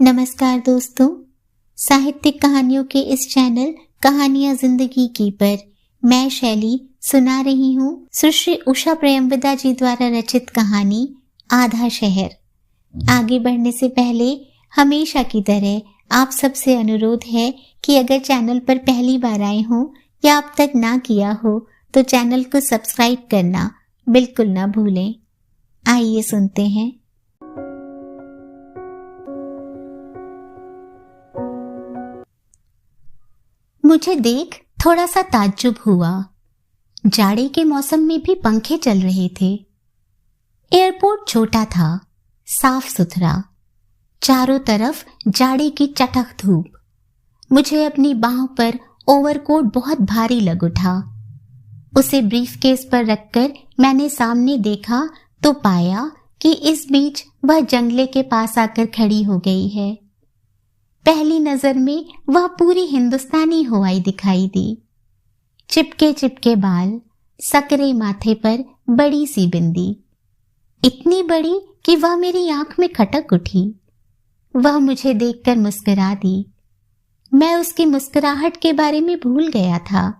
नमस्कार दोस्तों, साहित्यिक कहानियों के इस चैनल कहानियां जिंदगी की पर मैं शैली सुना रही हूँ सुश्री उषा प्रेमवदा जी द्वारा रचित कहानी आधा शहर। आगे बढ़ने से पहले हमेशा की तरह आप सबसे अनुरोध है कि अगर चैनल पर पहली बार आए हो या अब तक ना किया हो तो चैनल को सब्सक्राइब करना बिल्कुल ना भूलें। आइए सुनते हैं। मुझे देख थोड़ा सा ताज्जुब हुआ। जाड़े के मौसम में भी पंखे चल रहे थे। एयरपोर्ट छोटा था, साफ सुथरा, चारों तरफ जाड़े की चटख धूप। मुझे अपनी बाहों पर ओवरकोट बहुत भारी लग उठा। उसे ब्रीफकेस पर रखकर मैंने सामने देखा तो पाया कि इस बीच वह जंगले के पास आकर खड़ी हो गई है। पहली नजर में वह पूरी हिंदुस्तानी हवाई दिखाई दी। चिपके चिपके बाल, सकरे माथे पर बड़ी सी बिंदी, इतनी बड़ी कि वह मेरी आंख में खटक उठी। वह मुझे देखकर मुस्कुरा दी। मैं उसकी मुस्कुराहट के बारे में भूल गया था।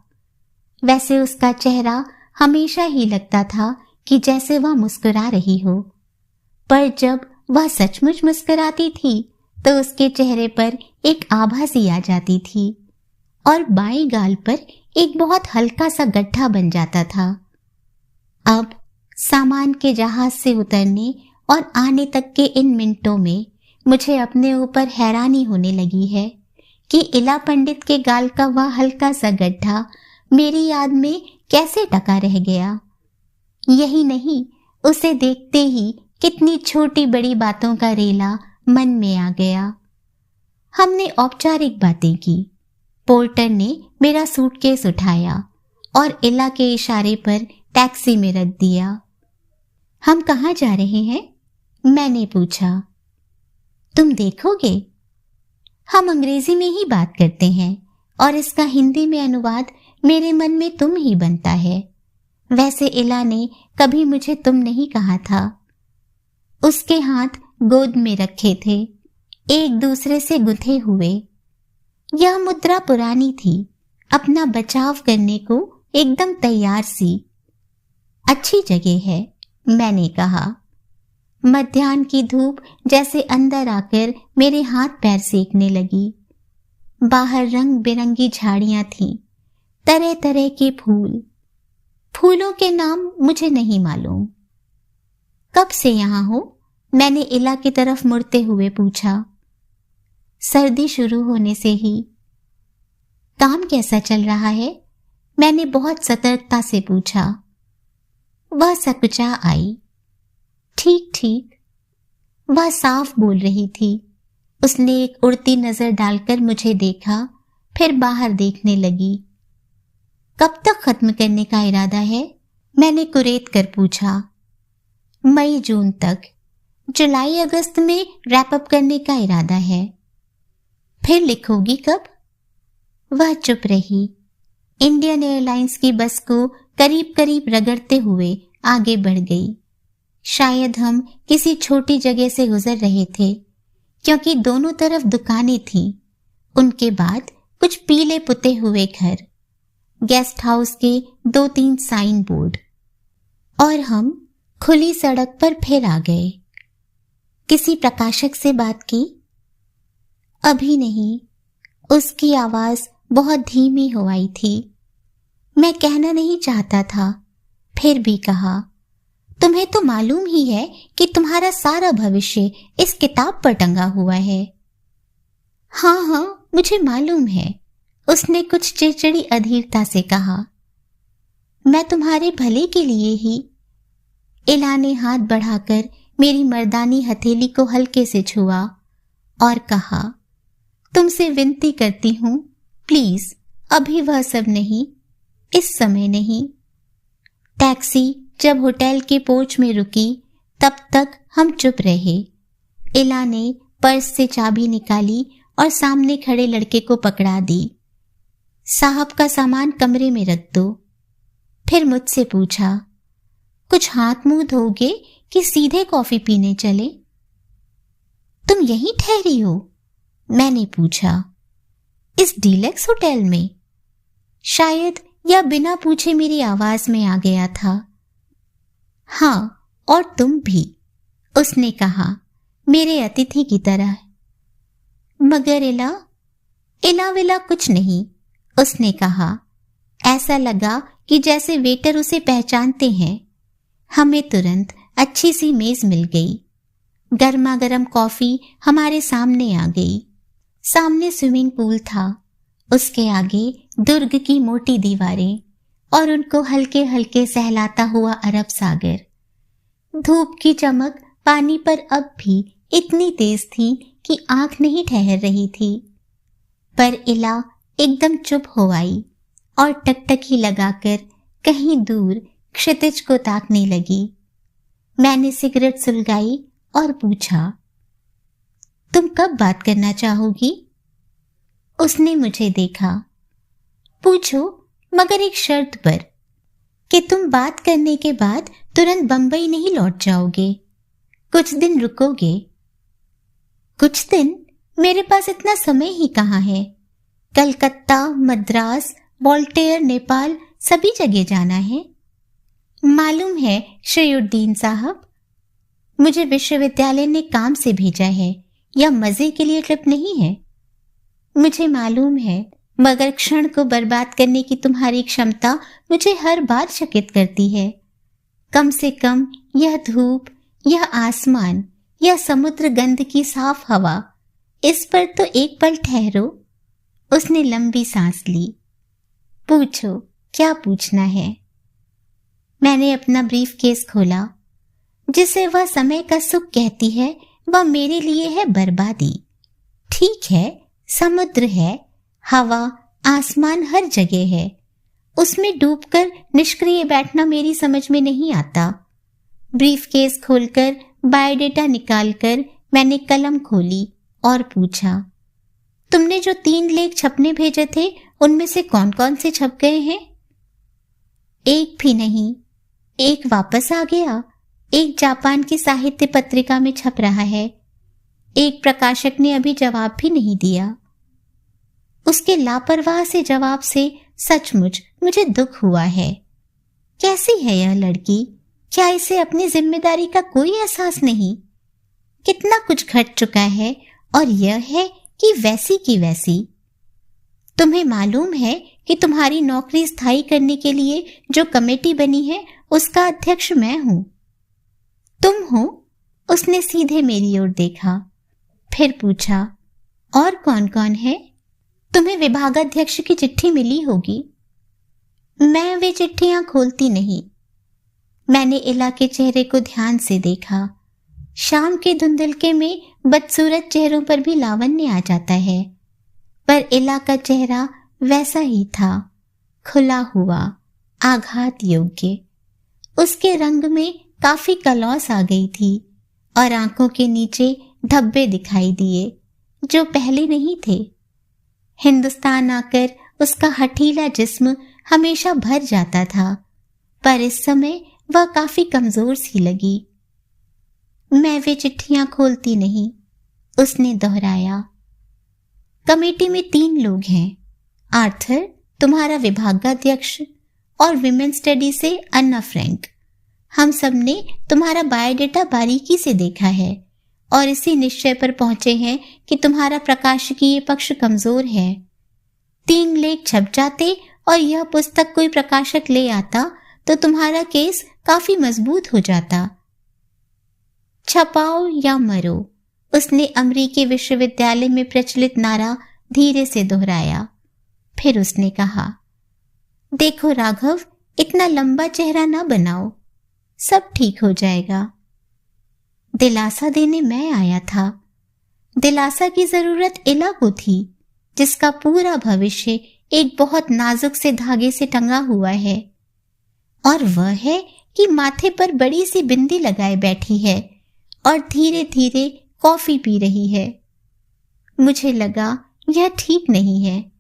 वैसे उसका चेहरा हमेशा ही लगता था कि जैसे वह मुस्कुरा रही हो, पर जब वह सचमुच मुस्कुराती थी तो उसके चेहरे पर एक आभा सी आ जाती थी और बाएं गाल पर एक बहुत हल्का सा गड्ढा बन जाता था। अब सामान के जहाज से उतरने और आने तक के इन मिनटों में मुझे अपने ऊपर हैरानी होने लगी है कि इला पंडित के गाल का वह हल्का सा गड्ढा मेरी याद में कैसे टका रह गया। यही नहीं, उसे देखते ही कितनी छोटी बड़ी बातों का रेला मन में आ गया। हमने औपचारिक बातें की। पोर्टर ने मेरा सूटकेस उठाया और इला के इशारे पर टैक्सी में रख दिया। हम कहाँ जा रहे हैं? मैंने पूछा। तुम देखोगे? हम अंग्रेजी में ही बात करते हैं और इसका हिंदी में अनुवाद मेरे मन में तुम ही बनता है। वैसे इला ने कभी मुझे तुम नहीं कहा था। उसके हाथ गोद में रखे थे, एक दूसरे से गुथे हुए। यह मुद्रा पुरानी थी, अपना बचाव करने को एकदम तैयार सी। अच्छी जगह है, मैंने कहा। मध्याह्न की धूप जैसे अंदर आकर मेरे हाथ पैर सेकने लगी। बाहर रंग बिरंगी झाड़ियां थीं, तरह तरह के फूल। फूलों के नाम मुझे नहीं मालूम। कब से यहां हो? मैंने इला की तरफ मुड़ते हुए पूछा। सर्दी शुरू होने से ही। काम कैसा चल रहा है? मैंने बहुत सतर्कता से पूछा। वह सकुचा आई। ठीक ठीक, वह साफ बोल रही थी। उसने एक उड़ती नजर डालकर मुझे देखा, फिर बाहर देखने लगी। कब तक खत्म करने का इरादा है? मैंने कुरेद कर पूछा। मई जून तक। जुलाई अगस्त में रैप अप करने का इरादा है। फिर लिखोगी कब? वह चुप रही। इंडियन एयरलाइंस की बस को करीब करीब रगड़ते हुए आगे बढ़ गई। शायद हम किसी छोटी जगह से गुजर रहे थे, क्योंकि दोनों तरफ दुकानें थीं। उनके बाद कुछ पीले पुते हुए घर, गेस्ट हाउस के 2-3 साइन बोर्ड, और हम खुली सड़क पर फिर आ गए। किसी प्रकाशक से बात की? अभी नहीं। उसकी आवाज बहुत धीमी हो आई थी। मैं कहना नहीं चाहता था, फिर भी कहा। तुम्हें तो मालूम ही है कि तुम्हारा सारा भविष्य इस किताब पर टंगा हुआ है। हाँ हाँ, मुझे मालूम है, उसने कुछ चिड़चिड़ी अधीरता से कहा। मैं तुम्हारे भले के लिए ही। इला ने हाथ बढ़ाकर मेरी मर्दानी हथेली को हल्के से छुआ और कहा, तुमसे विनती करती हूं, प्लीज अभी वह सब नहीं, इस समय नहीं। टैक्सी जब होटल के पोर्च में रुकी तब तक हम चुप रहे। इला ने पर्स से चाबी निकाली और सामने खड़े लड़के को पकड़ा दी। साहब का सामान कमरे में रख दो। फिर मुझसे पूछा, कुछ हाथ मुंह धोगे कि सीधे कॉफी पीने चले? तुम यहीं ठहरी हो? मैंने पूछा। इस डीलक्स होटल में? शायद या बिना पूछे मेरी आवाज में आ गया था। हाँ, और तुम भी, उसने कहा मेरे अतिथि की तरह। मगर इला विला कुछ नहीं, उसने कहा। ऐसा लगा कि जैसे वेटर उसे पहचानते हैं। हमें तुरंत अच्छी सी मेज मिल गई। गर्मा गर्म कॉफी हमारे सामने आ गई। सामने स्विमिंग पूल था, उसके आगे दुर्ग की मोटी दीवारें और उनको हल्के हल्के सहलाता हुआ अरब सागर। धूप की चमक पानी पर अब भी इतनी तेज थी कि आंख नहीं ठहर रही थी। पर इला एकदम चुप हो आई और टकटकी लगाकर कहीं दूर क्षितिज को ताकने लगी। मैंने सिगरेट सुलगाई और पूछा, तुम कब बात करना चाहोगी? उसने मुझे देखा। पूछो, मगर एक शर्त पर, कि तुम बात करने के बाद तुरंत बंबई नहीं लौट जाओगे, कुछ दिन रुकोगे। कुछ दिन? मेरे पास इतना समय ही कहाँ है। कलकत्ता, मद्रास, वोल्टेयर, नेपाल सभी जगह जाना है। मालूम है श्रीउद्दीन साहब, मुझे विश्वविद्यालय ने काम से भेजा है, या मजे के लिए ट्रिप नहीं है। मुझे मालूम है, मगर क्षण को बर्बाद करने की तुम्हारी क्षमता मुझे हर बार चकित करती है। कम से कम यह धूप, यह आसमान, यह समुद्र गंध की साफ हवा, इस पर तो एक पल ठहरो। उसने लंबी सांस ली। पूछो, क्या पूछना है? मैंने अपना ब्रीफ केस खोला। जिसे वह समय का सुख कहती है, वह मेरे लिए है बर्बादी। ठीक है, समुद्र है, हवा, आसमान हर जगह है। उसमें डूबकर निष्क्रिय बैठना मेरी समझ में नहीं आता। ब्रीफ केस खोलकर बायोडेटा निकालकर मैंने कलम खोली और पूछा, तुमने जो 3 लेख छपने भेजे थे, उनमें से कौन कौन से छप गए हैं? एक भी नहीं। एक वापस आ गया, एक जापान की साहित्य पत्रिका में छप रहा है। एक प्रकाशक ने अभी जवाब भी नहीं दिया। उसके लापरवाह से जवाब से सचमुच मुझे दुख हुआ है। कैसी है यह लड़की? क्या इसे अपनी जिम्मेदारी का कोई एहसास नहीं? कितना कुछ घट चुका है, और यह है कि वैसी की वैसी। तुम्हें मालूम है कि तुम्हारी नौकरी स्थायी करने के लिए जो कमेटी बनी है, उसका अध्यक्ष मैं हूं। तुम हो? उसने सीधे मेरी ओर देखा, फिर पूछा, और कौन कौन है? तुम्हें विभागाध्यक्ष की चिट्ठी मिली होगी। मैं वे चिट्ठियां खोलती नहीं। मैंने इला के चेहरे को ध्यान से देखा। शाम के धुंधलके में बदसूरत चेहरों पर भी लावण्य आ जाता है, पर इला का चेहरा वैसा ही था, खुला हुआ, आघात योग्य। उसके रंग में काफी कलौस आ गई थी और आंखों के नीचे धब्बे दिखाई दिए जो पहले नहीं थे। हिंदुस्तान आकर उसका हठीला जिस्म हमेशा भर जाता था, पर इस समय वह काफी कमजोर सी लगी। मैं वे चिट्ठियां खोलती नहीं, उसने दोहराया। कमेटी में 3 लोग हैं, आर्थर, तुम्हारा विभागाध्यक्ष, और विमेन स्टडी से अन्ना फ्रैंक। हम सब ने तुम्हारा बायोडेटा बारीकी से देखा है और इसी निश्चय पर पहुंचे हैं कि तुम्हारा प्रकाशकीय पक्ष कमजोर है। 3 लेख छप जाते और यह पुस्तक कोई प्रकाशक ले आता तो तुम्हारा केस काफी मजबूत हो जाता। छपाओ या मरो, उसने अमेरिकी विश्वविद्यालय में प्रचलित नारा धीरे से दोहराया। फिर उसने कहा, देखो राघव, इतना लंबा चेहरा ना बनाओ, सब ठीक हो जाएगा। दिलासा देने मैं आया था। दिलासा की जरूरत इला को थी, जिसका पूरा भविष्य एक बहुत नाजुक से धागे से टंगा हुआ है, और वह है कि माथे पर बड़ी सी बिंदी लगाए बैठी है और धीरे धीरे कॉफी पी रही है। मुझे लगा यह ठीक नहीं है।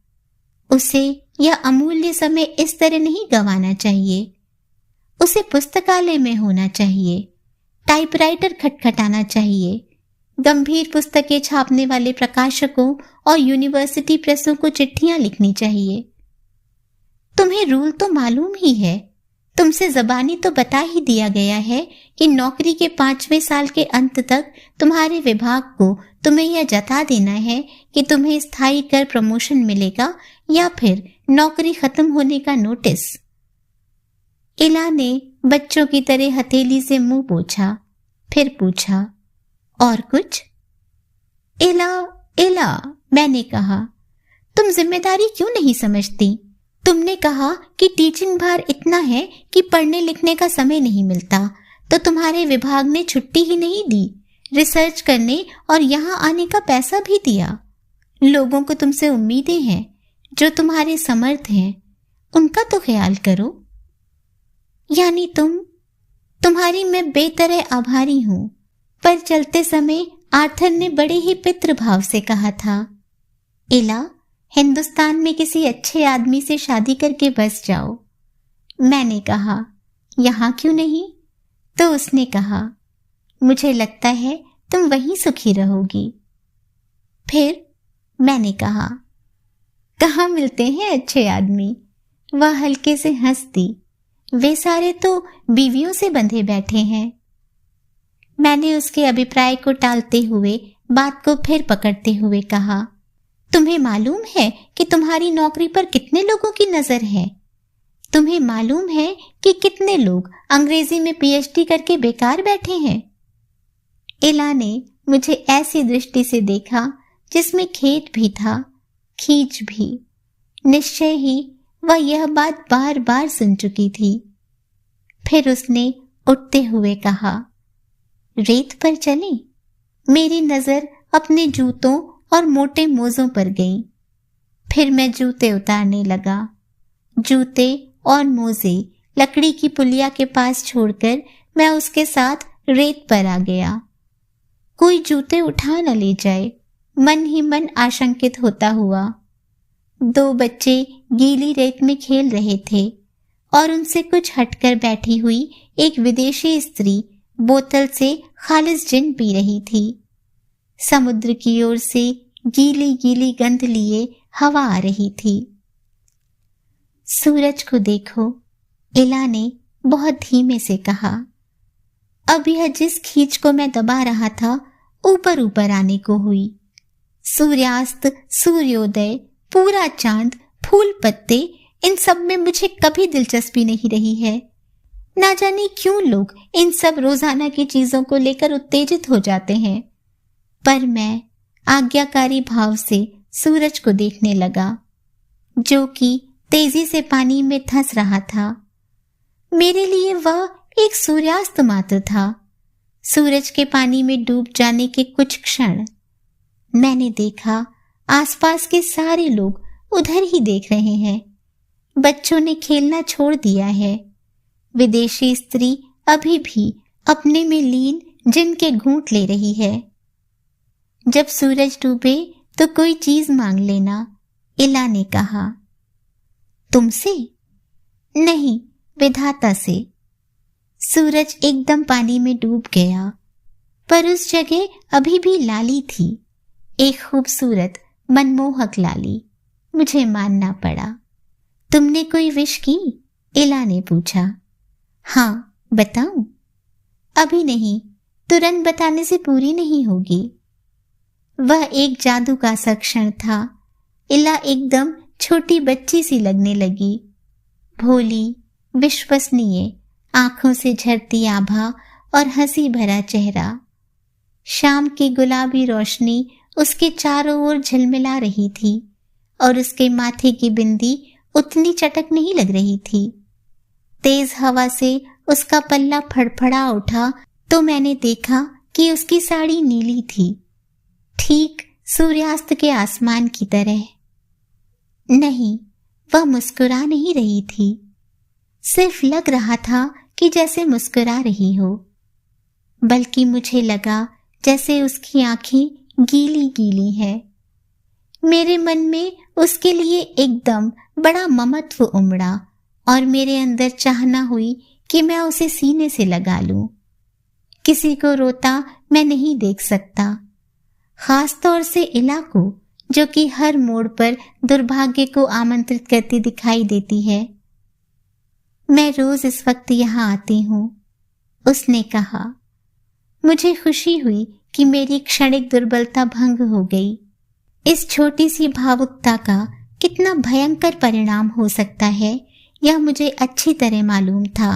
उसे यह अमूल्य समय इस तरह नहीं गंवाना चाहिए। उसे पुस्तकालय में होना चाहिए, टाइपराइटर खटखटाना चाहिए, गंभीर पुस्तकें छापने वाले प्रकाशकों और यूनिवर्सिटी प्रेसों को चिट्ठियां लिखनी चाहिए। तुम्हें रूल तो मालूम ही है, तुमसे ज़बानी तो बता ही दिया गया है कि नौकरी के 5वें साल के अंत तक तुम्हारे विभाग को तुम्हें यह जता देना है कि तुम्हें स्थायी कर प्रमोशन मिलेगा या फिर नौकरी खत्म होने का नोटिस। इला ने बच्चों की तरह हथेली से मुंह पोंछा, फिर पूछा, और कुछ? इला, मैंने कहा, तुम जिम्मेदारी क्यों नहीं समझती? तुमने कहा कि टीचिंग भार इतना है कि पढ़ने लिखने का समय नहीं मिलता, तो तुम्हारे विभाग ने छुट्टी ही नहीं दी, रिसर्च करने और यहाँ आने का पैसा भी दिया। लोगों को तुमसे उम्मीदें हैं, जो तुम्हारे समर्थ हैं, उनका तो ख्याल करो। यानी तुम्हारी मैं बेतरह आभारी हूं, पर चलते समय आर्थर ने बड़े ही पितृभाव से कहा था, इला, हिंदुस्तान में किसी अच्छे आदमी से शादी करके बस जाओ। मैंने कहा, यहाँ क्यों नहीं? तो उसने कहा, मुझे लगता है तुम वहीं सुखी रहोगी। फिर मैंने कहा, कहाँ मिलते हैं अच्छे आदमी? वह हल्के से हंस दी, वे सारे तो बीवियों से बंधे बैठे हैं। मैंने उसके अभिप्राय को टालते हुए बात को फिर पकड़ते हुए कहा, तुम्हें मालूम है कि तुम्हारी नौकरी पर कितने लोगों की नजर है? तुम्हें मालूम है कि कितने लोग अंग्रेजी में पीएचडी करके बेकार बैठे हैं? इला ने मुझे ऐसी दृष्टि से देखा जिसमें खेद भी था, खींच भी। निश्चय ही वह यह बात बार बार सुन चुकी थी। फिर उसने उठते हुए कहा, रेत पर चलें? मेरी नजर अपने जूतों और मोटे मोज़ों पर गई। फिर मैं जूते उतारने लगा। जूते और मोजे लकड़ी की पुलिया के पास छोड़कर मैं उसके साथ रेत पर आ गया। कोई जूते उठा न ले जाए, मन ही मन आशंकित होता हुआ। 2 बच्चे गीली रेत में खेल रहे थे और उनसे कुछ हटकर बैठी हुई एक विदेशी स्त्री बोतल से खालिस जिन पी रही थी। समुद्र की ओर से गीली गीली गंध लिए हवा आ रही थी। सूरज को देखो, इला ने बहुत धीमे से कहा। अब यह जिस खींच को मैं दबा रहा था ऊपर ऊपर आने को हुई। सूर्यास्त, सूर्योदय, पूरा चांद, फूल पत्ते, इन सब में मुझे कभी दिलचस्पी नहीं रही है। ना जाने क्यों लोग इन सब रोजाना की चीजों को लेकर उत्तेजित हो जाते हैं। पर मैं आज्ञाकारी भाव से सूरज को देखने लगा, जो कि तेजी से पानी में धंस रहा था। मेरे लिए वह एक सूर्यास्त मात्र था। सूरज के पानी में डूब जाने के कुछ क्षण मैंने देखा आसपास के सारे लोग उधर ही देख रहे हैं। बच्चों ने खेलना छोड़ दिया है। विदेशी स्त्री अभी भी अपने में लीन जिन के घूंट ले रही है। जब सूरज डूबे तो कोई चीज मांग लेना, इला ने कहा। तुमसे? नहीं, विधाता से। सूरज एकदम पानी में डूब गया, पर उस जगह अभी भी लाली थी, एक खूबसूरत मनमोहक लाली। मुझे मानना पड़ा। तुमने कोई विश की? इला ने पूछा। हाँ, बताऊं? अभी नहीं, तुरंत बताने से पूरी नहीं होगी। वह एक जादू का सा क्षण था। इला एकदम छोटी बच्ची सी लगने लगी। भोली, विश्वसनीय, आंखों से झरती आभा और हंसी भरा चेहरा। शाम की गुलाबी रोशनी उसके चारों ओर झिलमिला रही थी और उसके माथे की बिंदी उतनी चटक नहीं लग रही थी। तेज हवा से उसका पल्ला फड़फड़ा उठा तो मैंने देखा कि उसकी साड़ी नीली थी, ठीक सूर्यास्त के आसमान की तरह। नहीं, वह मुस्कुरा नहीं रही थी, सिर्फ लग रहा था कि जैसे मुस्कुरा रही हो, बल्कि मुझे लगा जैसे उसकी आंखें गीली गीली है। मेरे मन में उसके लिए एकदम बड़ा ममत्व उमड़ा और मेरे अंदर चाहना हुई कि मैं उसे सीने से लगा लूं। किसी को रोता मैं नहीं देख सकता, खास तौर से इला को, जो कि हर मोड़ पर दुर्भाग्य को आमंत्रित करती दिखाई देती है। मैं रोज इस वक्त यहाँ आती हूँ, उसने कहा। मुझे खुशी हुई कि मेरी क्षणिक दुर्बलता भंग हो गई। इस छोटी सी भावुकता का कितना भयंकर परिणाम हो सकता है, यह मुझे अच्छी तरह मालूम था।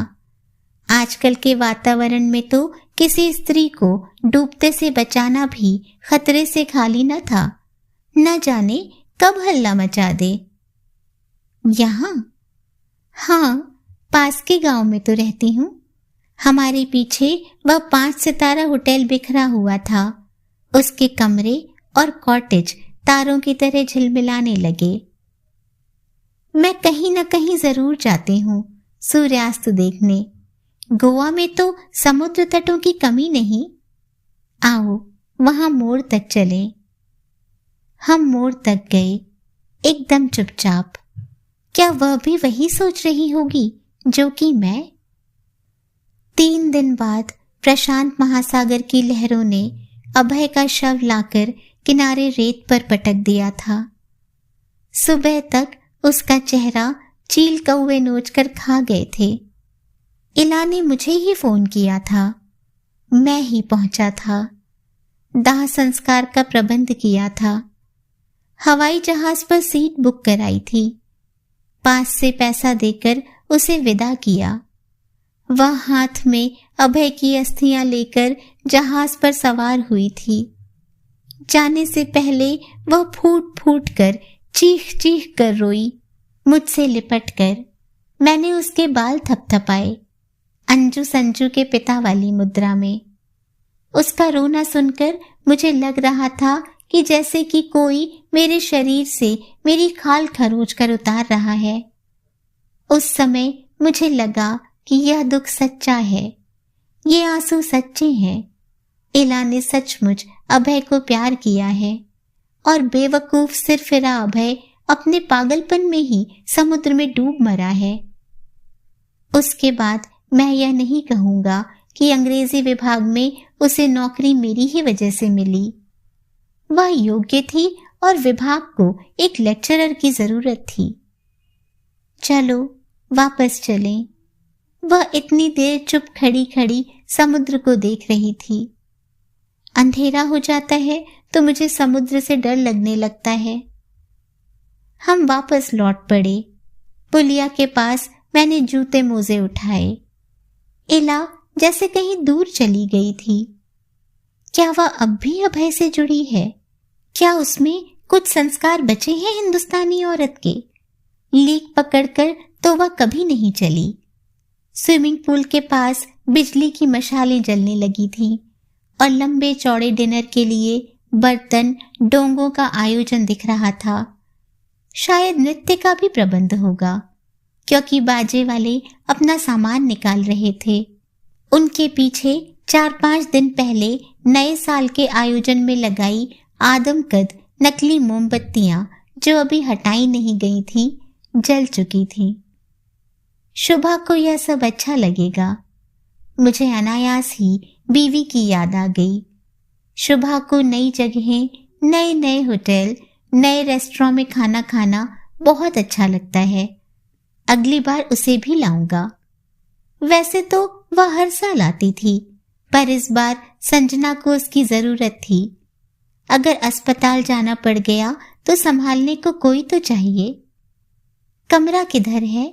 आजकल के वातावरण में तो किसी स्त्री को डूबते से बचाना भी खतरे से खाली न था। न जाने कब हल्ला मचा दे। यहाँ? हाँ, पास के गांव में तो रहती हूँ। हमारे पीछे वह 5 सितारा होटल बिखरा हुआ था। उसके कमरे और कॉटेज तारों की तरह झिलमिलाने लगे। मैं कहीं न कहीं जरूर जाती हूँ सूर्यास्त देखने। गोवा में तो समुद्र तटों की कमी नहीं। आओ वहां मोड़ तक चलें। हम मोड़ तक गए, एकदम चुपचाप। क्या वह भी वही सोच रही होगी जो कि मैं? 3 दिन बाद प्रशांत महासागर की लहरों ने अभय का शव लाकर किनारे रेत पर पटक दिया था। सुबह तक उसका चेहरा चील कौवे नोचकर खा गए थे। इला ने मुझे ही फोन किया था। मैं ही पहुंचा था। दाह संस्कार का प्रबंध किया था। हवाई जहाज पर सीट बुक कराई थी। पास से पैसा देकर उसे विदा किया। वह हाथ में अभय की अस्थियां लेकर जहाज पर सवार हुई थी। जाने से पहले वह फूट फूट कर चीख चीख कर रोई। मुझसे लिपट कर मैंने उसके बाल थपथपाए, अंजू संजू के पिता वाली मुद्रा में। उसका रोना सुनकर मुझे लग रहा था कि जैसे कि कोई मेरे शरीर से मेरी खाल खरोच कर उतार रहा है। उस समय मुझे लगा कि यह दुख सच्चा है, ये आंसू सच्चे हैं। इला ने सचमुच अभय को प्यार किया है और बेवकूफ सिरफिरा अभय अपने पागलपन में ही समुद्र में डूब मरा है। उसके बाद मैं यह नहीं कहूंगा कि अंग्रेजी विभाग में उसे नौकरी मेरी ही वजह से मिली। वह योग्य थी और विभाग को एक लेक्चरर की जरूरत थी। चलो वापस चलें। वह इतनी देर चुप खड़ी खड़ी समुद्र को देख रही थी। अंधेरा हो जाता है तो मुझे समुद्र से डर लगने लगता है। हम वापस लौट पड़े। पुलिया के पास मैंने जूते मोजे उठाए। इला जैसे कहीं दूर चली गई थी। क्या वह अब भी अभय से जुड़ी है? क्या उसमें कुछ संस्कार बचे हैं हिंदुस्तानी औरत के? लीक पकड़कर तो वह कभी नहीं चली। स्विमिंग पूल के पास बिजली की मशालें जलने लगी थीं और लंबे चौड़े डिनर के लिए बर्तन डोंगों का आयोजन दिख रहा था। शायद नृत्य का भी प्रबंध होगा, क्योंकि बाजे वाले अपना सामान निकाल रहे थे। उनके पीछे 4-5 दिन पहले नए साल के आयोजन में लगाई आदमकद नकली मोमबत्तियां, जो अभी हटाई नहीं गई थीं, जल चुकी थीं। शुभा को यह सब अच्छा लगेगा। मुझे अनायास ही बीवी की याद आ गई। शुभा को नई जगहें, नए नए होटल, नए रेस्टोरेंट में खाना खाना बहुत अच्छा लगता है। अगली बार उसे भी लाऊंगा। वैसे तो वह हर साल आती थी, पर इस बार संजना को उसकी जरूरत थी। अगर अस्पताल जाना पड़ गया तो संभालने को कोई तो चाहिए। कमरा किधर है?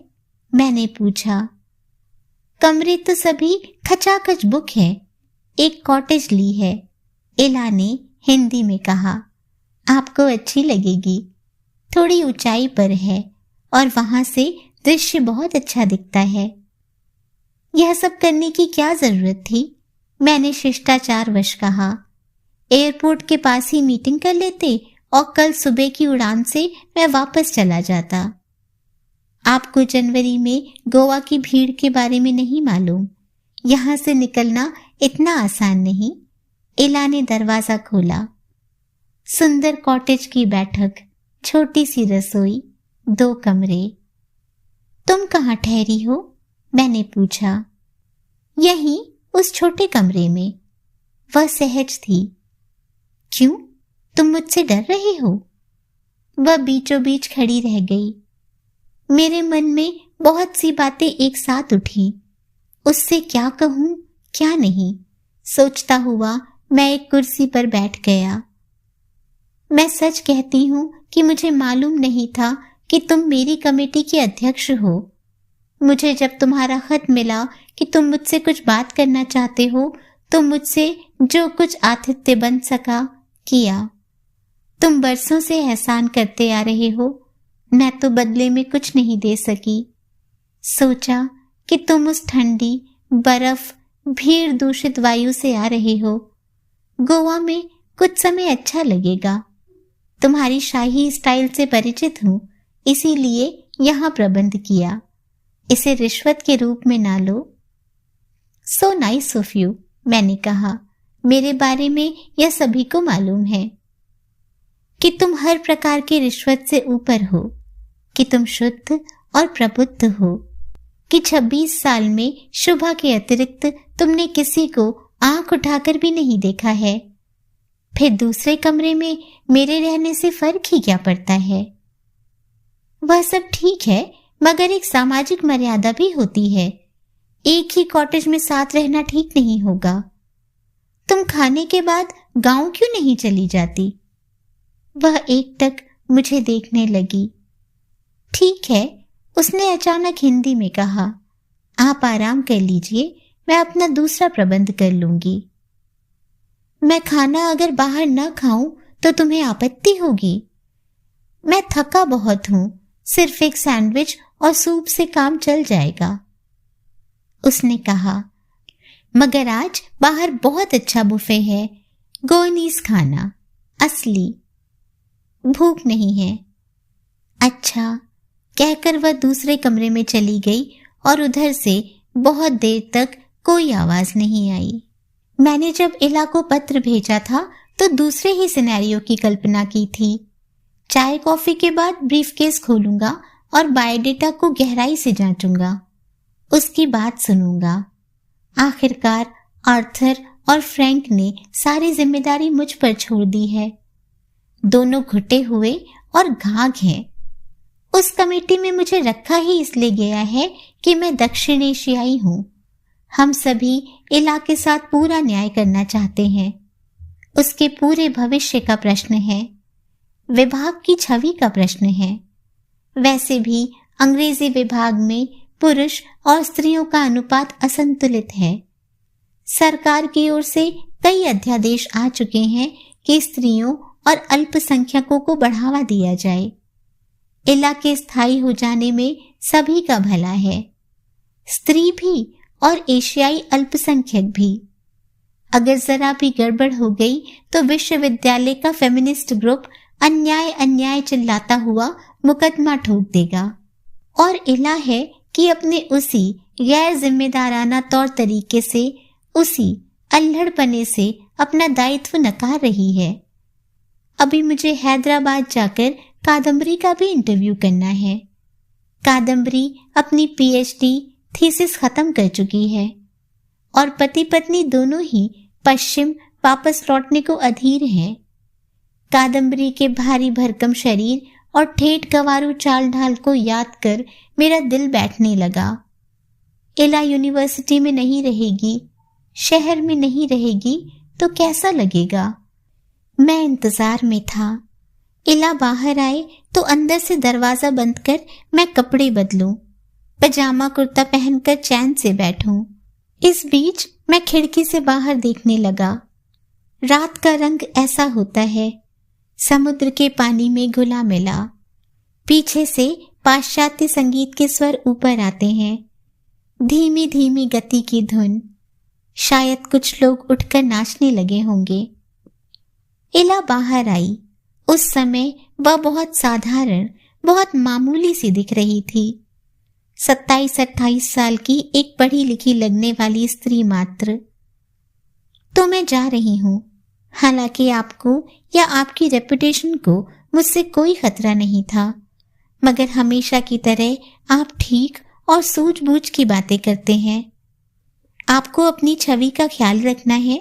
मैंने पूछा। कमरे तो सभी खचाखच बुक है। एक कॉटेज ली है, इला ने हिंदी में कहा। आपको अच्छी लगेगी। थोड़ी ऊंचाई पर है और वहां से दृश्य बहुत अच्छा दिखता है। यह सब करने की क्या जरूरत थी? मैंने शिष्टाचारवश कहा। एयरपोर्ट के पास ही मीटिंग कर लेते और कल सुबह की उड़ान से मैं वापस चला जाता। आपको जनवरी में गोवा की भीड़ के बारे में नहीं मालूम। यहां से निकलना इतना आसान नहीं। इला ने दरवाजा खोला। सुंदर कॉटेज की बैठक, छोटी सी रसोई, 2 कमरे। तुम कहाँ ठहरी हो? मैंने पूछा। यहीं उस छोटे कमरे में। वह सहज थी। क्यों, तुम मुझसे डर रहे हो? वह बीचों बीच खड़ी रह गई। मेरे मन में बहुत सी बातें एक साथ उठी। उससे क्या कहूं, क्या नहीं, सोचता हुआ मैं एक कुर्सी पर बैठ गया। मैं सच कहती हूं कि मुझे मालूम नहीं था कि तुम मेरी कमेटी के अध्यक्ष हो। मुझे जब तुम्हारा खत मिला कि तुम मुझसे कुछ बात करना चाहते हो तो मुझसे जो कुछ आतिथ्य बन सका किया। तुम बरसों से एहसान करते आ रहे हो, मैं तो बदले में कुछ नहीं दे सकी। सोचा कि तुम उस ठंडी बर्फ भीड़ दूषित वायु से आ रहे हो, गोवा में कुछ समय अच्छा लगेगा। तुम्हारी शाही स्टाइल से परिचित हूं, इसीलिए यहां प्रबंध किया। इसे रिश्वत के रूप में ना लो। सो नाइस ऑफ यू, मैंने कहा। मेरे बारे में यह सभी को मालूम है कि तुम हर प्रकार की रिश्वत से ऊपर हो, कि तुम शुद्ध और प्रबुद्ध हो, कि 26 साल में शुभा के अतिरिक्त तुमने किसी को आंख उठाकर भी नहीं देखा है। फिर दूसरे कमरे में मेरे रहने से फर्क ही क्या पड़ता है? वह सब ठीक है, मगर एक सामाजिक मर्यादा भी होती है। एक ही कॉटेज में साथ रहना ठीक नहीं होगा। तुम खाने के बाद गांव क्यों नहीं चली जाती? वह एकटक मुझे देखने लगी। ठीक है, उसने अचानक हिंदी में कहा। आप आराम कर लीजिए, मैं अपना दूसरा प्रबंध कर लूंगी। मैं खाना अगर बाहर न खाऊं तो तुम्हें आपत्ति होगी? मैं थका बहुत हूं, सिर्फ एक सैंडविच और सूप से काम चल जाएगा, उसने कहा। मगर आज बाहर बहुत अच्छा बुफे है, गोनीज खाना, असली। भूख नहीं है। अच्छा, कहकर वह दूसरे कमरे में चली गई और उधर से बहुत देर तक कोई आवाज नहीं आई। मैंने जब इला को पत्र भेजा था तो दूसरे ही सिनेरियो की कल्पना की थी। चाय कॉफी के बाद ब्रीफकेस खोलूंगा और बायोडेटा को गहराई से जांचूंगा, उसकी बात सुनूंगा। आखिरकार आर्थर और फ्रैंक ने सारी जिम्मेदारी मुझ पर छोड़ दी है। दोनों घुटे हुए और घाघ हैं। उस कमेटी में मुझे रखा ही इसलिए गया है कि मैं दक्षिण एशियाई हूं। हम सभी इला के साथ पूरा न्याय करना चाहते हैं। उसके पूरे भविष्य का प्रश्न है, विभाग की छवि का प्रश्न है। वैसे भी अंग्रेजी विभाग में पुरुष और स्त्रियों का अनुपात असंतुलित है। सरकार की ओर से कई अध्यादेश आ चुके हैं कि स्त्रियों और अल्पसंख्यकों को बढ़ावा दिया जाए। इला के स्थायी हो जाने में सभी का भला है, स्त्री भी और एशियाई अल्पसंख्यक भी। अगर जरा भी गड़बड़ हो गई तो विश्वविद्यालय का फेमिनिस्ट ग्रुप अन्याय अन्याय चिल्लाता हुआ मुकदमा ठोक देगा। और इला है कि अपने उसी गैर जिम्मेदाराना तौर तरीके से, उसी अल्हड़पने से अपना दायित्व नकार रही है। अभी मुझे हैदराबाद जाकर कादम्बरी का भी इंटरव्यू करना है। कादम्बरी अपनी पीएचडी थीसिस खत्म कर चुकी है और पति पत्नी दोनों ही पश्चिम वापस लौटने को अधीर हैं। कादम्बरी के भारी भरकम शरीर और ठेठ गंवारू चाल ढाल को याद कर मेरा दिल बैठने लगा। इला यूनिवर्सिटी में नहीं रहेगी, शहर में नहीं रहेगी तो कैसा लगेगा? मैं इंतजार में था। इला बाहर आए तो अंदर से दरवाजा बंद कर मैं कपड़े बदलूं, पजामा कुर्ता पहनकर चैन से बैठूं। इस बीच मैं खिड़की से बाहर देखने लगा। रात का रंग ऐसा होता है, समुद्र के पानी में घुला मिला। पीछे से पाश्चात्य संगीत के स्वर ऊपर आते हैं, धीमी धीमी गति की धुन। शायद कुछ लोग उठकर नाचने लगे होंगे। इला बाहर आई। उस समय वह बहुत साधारण, बहुत मामूली सी दिख रही थी। 27-28 साल की एक पढ़ी लिखी लगने वाली स्त्री मात्र। तो मैं जा रही हूं। हालांकि आपको या आपकी रेपुटेशन को मुझसे कोई खतरा नहीं था, मगर हमेशा की तरह आप ठीक और सूझबूझ की बातें करते हैं। आपको अपनी छवि का ख्याल रखना है।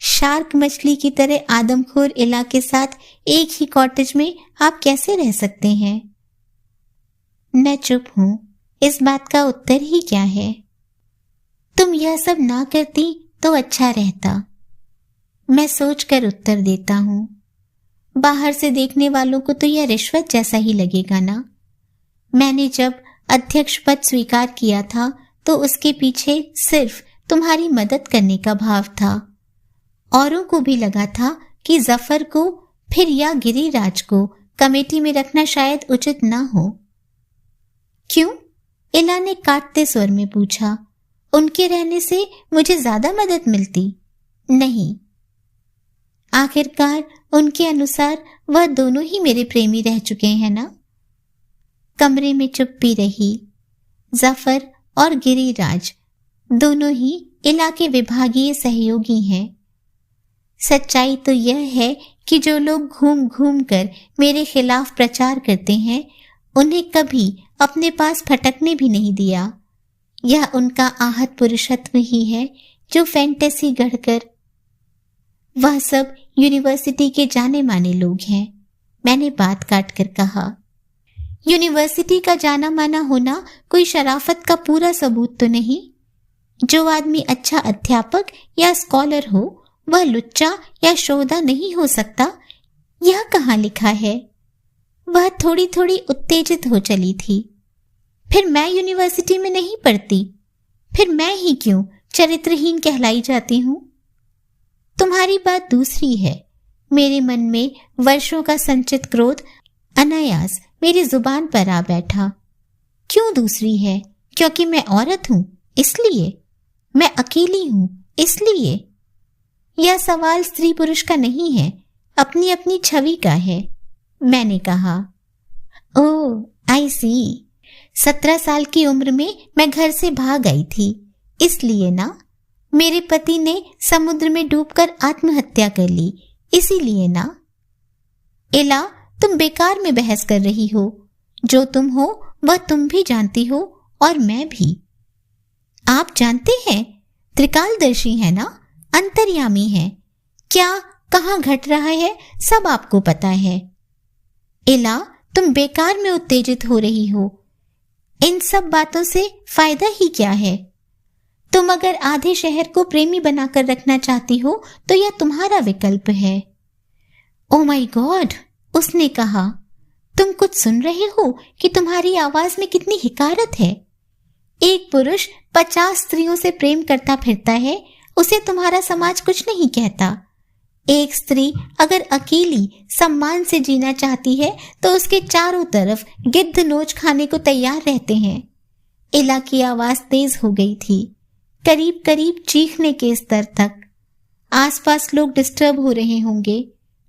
शार्क मछली की तरह आदमखोर इला के साथ एक ही कॉटेज में आप कैसे रह सकते हैं? मैं चुप हूं। इस बात का उत्तर ही क्या है? तुम यह सब ना करती तो अच्छा रहता। मैं सोचकर उत्तर देता हूं। बाहर से देखने वालों को तो यह रिश्वत जैसा ही लगेगा ना। मैंने जब अध्यक्ष पद स्वीकार किया था तो उसके पीछे सिर्फ तुम्हारी मदद करने का भाव था। औरों को भी लगा था कि जफर को फिर या गिरिराज को कमेटी में रखना शायद उचित ना हो। क्यों? इला ने काटते स्वर में पूछा। उनके रहने से मुझे ज्यादा मदद मिलती? नहीं। आखिरकार उनके अनुसार वह दोनों ही मेरे प्रेमी रह चुके हैं ना। कमरे में चुप्पी रही। जफर और गिरिराज दोनों ही इला के विभागीय सहयोगी हैं। सच्चाई तो यह है कि जो लोग घूम घूम कर मेरे खिलाफ प्रचार करते हैं उन्हें कभी अपने पास फटकने भी नहीं दिया। यह उनका आहत पुरुषत्व ही है जो फैंटेसी गढ़कर। वह सब यूनिवर्सिटी के जाने माने लोग हैं, मैंने बात काट कर कहा। यूनिवर्सिटी का जाना माना होना कोई शराफत का पूरा सबूत तो नहीं। जो आदमी अच्छा अध्यापक या स्कॉलर हो वह लुच्चा या शोधा नहीं हो सकता, यह कहाँ लिखा है? वह थोड़ी थोड़ी उत्तेजित हो चली थी। फिर मैं यूनिवर्सिटी में नहीं पढ़ती, फिर मैं ही क्यों चरित्रहीन कहलाई जाती हूं? तुम्हारी बात दूसरी है। मेरे मन में वर्षों का संचित क्रोध अनायास मेरी जुबान पर आ बैठा। क्यों दूसरी है? क्योंकि मैं औरत हूं इसलिए? मैं अकेली हूं इसलिए? यह सवाल स्त्री पुरुष का नहीं है, अपनी अपनी छवि का है। मैंने कहा, ओह आई सी। 17 साल की उम्र में मैं घर से भाग आई थी, इसलिए ना। मेरे पति ने समुद्र में डूबकर आत्महत्या कर ली, इसीलिए ना। इला, तुम बेकार में बहस कर रही हो। जो तुम हो वह तुम भी जानती हो और मैं भी। आप जानते हैं, त्रिकालदर्शी है ना, अंतर्यामी है। क्या कहाँ घट रहा है सब आपको पता है। इला, तुम बेकार में उत्तेजित हो रही हो। इन सब बातों से फायदा ही क्या है? तुम अगर आधे शहर को प्रेमी बनाकर रखना चाहती हो तो यह तुम्हारा विकल्प है। ओ माय गॉड, उसने कहा। तुम कुछ सुन रहे हो कि तुम्हारी आवाज में कितनी हिकारत है? एक पुरुष 50 स्त्रियों से प्रेम करता फिरता है, उसे तुम्हारा समाज कुछ नहीं कहता। एक स्त्री अगर अकेली सम्मान से जीना चाहती है तो उसके चारों तरफ गिद्ध नोच खाने को तैयार रहते हैं। इला की आवाज तेज हो गई थी, करीब करीब चीखने के स्तर तक। आसपास लोग डिस्टर्ब हो रहे होंगे।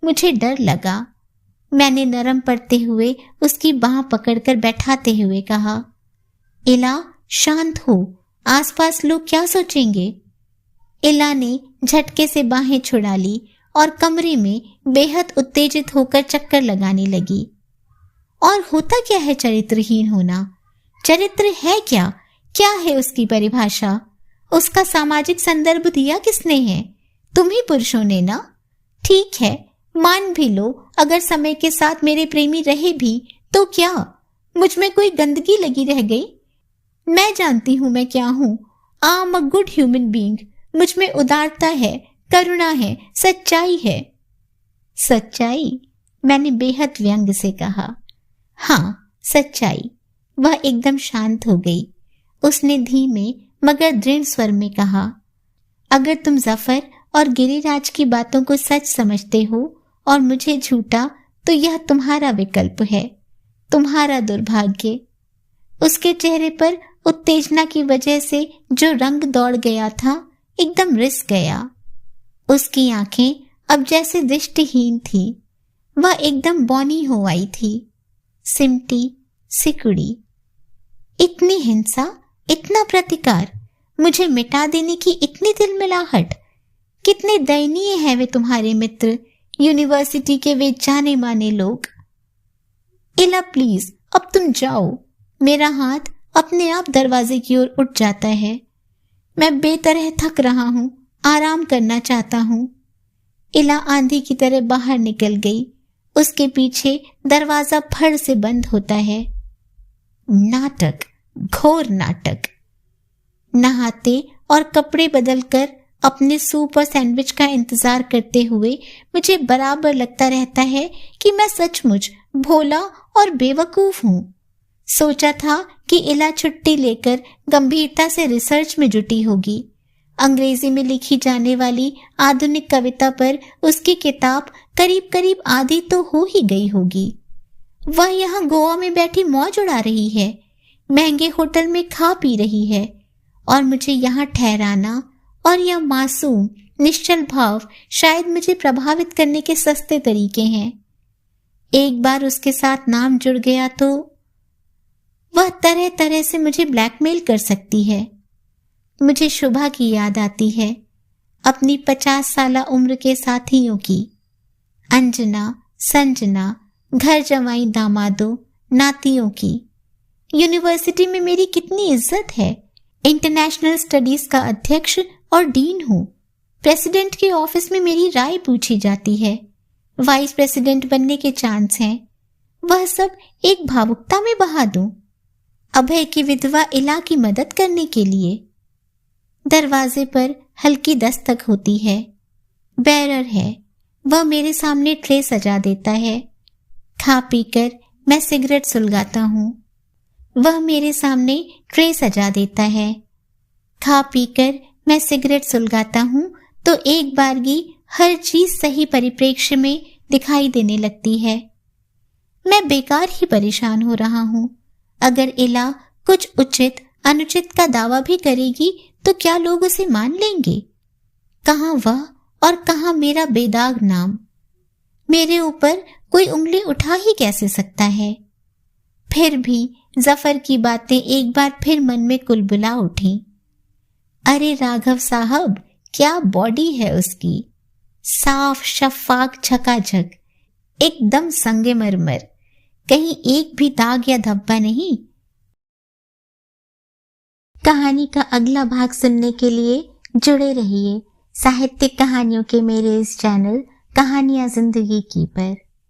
मुझे डर लगा। मैंने नरम पड़ते हुए उसकी बांह पकड़कर बैठाते हुए कहा, इला शांत हो, आसपास लोग क्या सोचेंगे? इला ने झटके से बाहें छुड़ा ली और कमरे में बेहद उत्तेजित होकर चक्कर लगाने लगी। और होता क्या है चरित्रहीन होना? चरित्र है क्या? क्या है उसकी परिभाषा? उसका सामाजिक संदर्भ दिया किसने है? तुम ही पुरुषों ने ना। ठीक है, मान भी लो अगर समय के साथ मेरे प्रेमी रहे भी तो क्या मुझ में कोई गंदगी लगी रह गई? मैं जानती हूं मैं क्या हूं। I am a good human being. मुझ में उदारता है, करुणा है, सच्चाई है। सच्चाई? मैंने बेहद व्यंग से कहा। हाँ, सच्चाई। वह एकदम शांत हो गई। उसने धीमे मगर दृढ़ स्वर में कहा, अगर तुम जफर और गिरिराज की बातों को सच समझते हो और मुझे झूठा, तो यह तुम्हारा विकल्प है, तुम्हारा दुर्भाग्य। उसके चेहरे पर उत्तेजना की वजह से जो रंग दौड़ गया था एकदम रिस गया। उसकी आंखें अब जैसे दृष्टिहीन थी। वह एकदम बौनी हो आई थी, सिमटी सिकुड़ी। इतनी हिंसा, इतना प्रतिकार, मुझे मिटा देने की इतनी दिलमिलाहट। कितने दयनीय है वे तुम्हारे मित्र, यूनिवर्सिटी के वे जाने माने लोग। इला प्लीज अब तुम जाओ। मेरा हाथ अपने आप दरवाजे की ओर उठ जाता है। मैं बेतरह थक रहा हूं, आराम करना चाहता हूं। इला आंधी की तरह बाहर निकल गई। उसके पीछे दरवाजा फड़ से बंद होता है। नाटक, घोर नाटक। नहाते और कपड़े बदलकर अपने सूप और सैंडविच का इंतजार करते हुए मुझे बराबर लगता रहता है कि मैं सचमुच भोला और बेवकूफ हूं। सोचा था कि इला छुट्टी लेकर गंभीरता से रिसर्च में जुटी होगी। अंग्रेजी में लिखी जाने वाली आधुनिक कविता पर उसकी किताब करीब करीब आधी तो हो ही गई होगी। वह यहाँ गोवा में बैठी मौज उड़ा रही है, महंगे होटल में खा पी रही है, और मुझे यहाँ ठहराना और यह मासूम निश्चल भाव शायद मुझे प्रभावित करने के सस्ते तरीके हैं। एक बार उसके साथ नाम जुड़ गया तो वह तरह तरह से मुझे ब्लैकमेल कर सकती है। मुझे शुभा की याद आती है, अपनी 50 साला उम्र के साथियों की। अंजना, संजना, घर जमाई दामादों, नातियों की। यूनिवर्सिटी में मेरी कितनी इज्जत है। इंटरनेशनल स्टडीज का अध्यक्ष और डीन हूँ। प्रेसिडेंट के ऑफिस में मेरी राय पूछी जाती है। वाइस प्रेसिडेंट बनने के चांस हैं। वह सब एक भावुकता में बहा दूं। अभय की विधवा इला की मदद करने के लिए। दरवाजे पर हल्की दस्तक होती है। बैरर है। वह मेरे सामने ट्रे सजा देता है। खा पीकर मैं सिगरेट सुलगाता हूँ। वह मेरे सामने ट्रे सजा देता है। खा पीकर मैं सिगरेट सुलगाता हूँ तो एक बारगी हर चीज सही परिप्रेक्ष्य में दिखाई देने लगती है। मैं बेकार ही परेशान हो रहा हूँ। अगर इला कुछ उचित अनुचित का दावा भी करेगी तो क्या लोग उसे मान लेंगे? कहाँ वह और कहाँ मेरा बेदाग नाम? मेरे ऊपर कोई उंगली उठा ही कैसे सकता है? फिर भी जफर की बातें एक बार फिर मन में कुलबुला उठी। अरे राघव साहब, क्या बॉडी है उसकी, साफ शफाक झकाझक, एकदम संगे मरमर, कहीं एक भी दाग या धब्बा नहीं। कहानी का अगला भाग सुनने के लिए जुड़े रहिए साहित्यिक कहानियों के मेरे इस चैनल कहानियां जिंदगी की पर।